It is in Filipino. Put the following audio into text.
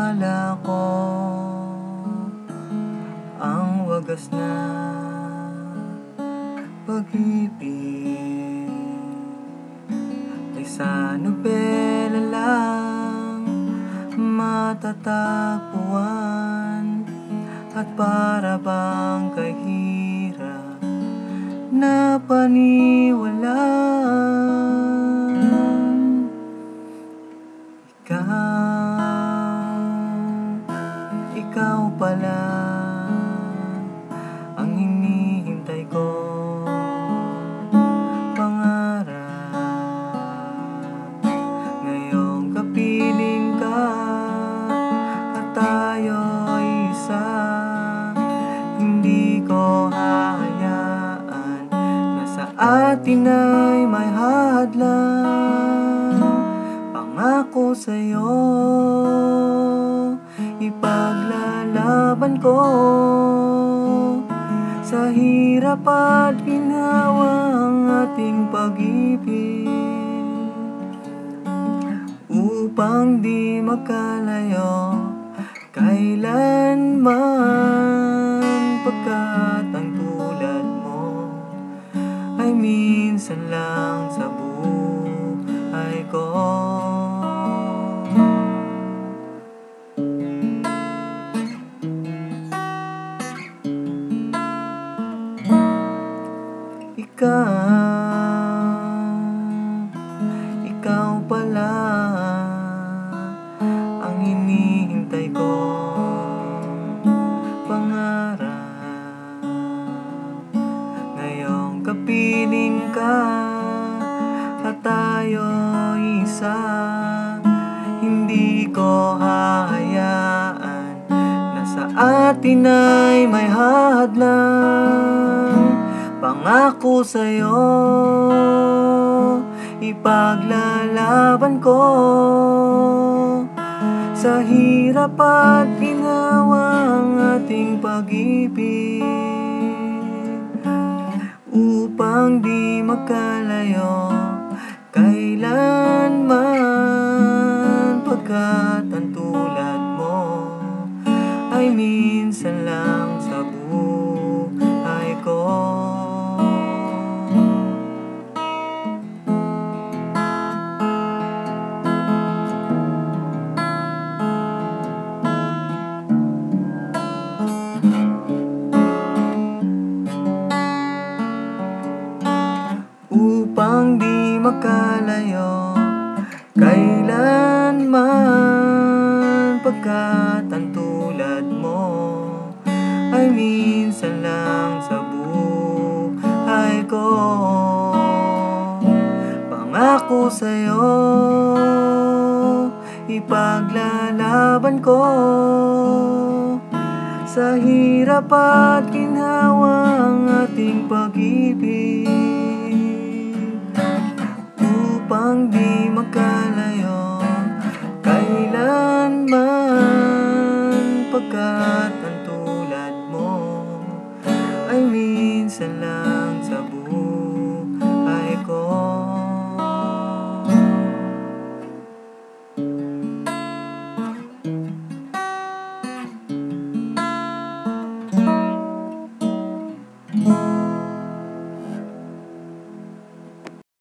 akala ko ang wagas na pag-ibig ay sa nobela lang matatagpuan, at para bang kahirap na paniwalaan. Ikaw pala ang hinihintay ko, pangarap. Ngayong kapiling ka at tayo'y isa, hindi ko hahayaan na sa atin ay may hadlang. Pangako sa'yo, ipaglalaban ko sa hirap at ginawa ang ating pag-ibig, upang di makalayo kailanman, pagkat ang tulad mo ay minsan lang sa buhay ko. Ikaw pala ang hinihintay ko, pangarap. Ngayong kapiling ka at tayo'y isa, hindi ko hahayaan na sa atin ay may hadlang. Pangako sa'yo, ipaglalaban ko sa hirap at ginawa ang ating pag-ibig, upang di makalayo kailanman, pagkat ang tulad mo ay minsan lang sa buhay ko. Upang di makalayo kailanman, pagkat ang tulad mo ay minsan lang sa buhay ko. Pangako sa'yo, ipaglalaban ko sa hirap at ginhawa ang ating pag-ibig, upang di makalayo kailanman, pagkat ang tulad mo ay minsan lang sa buhay ko.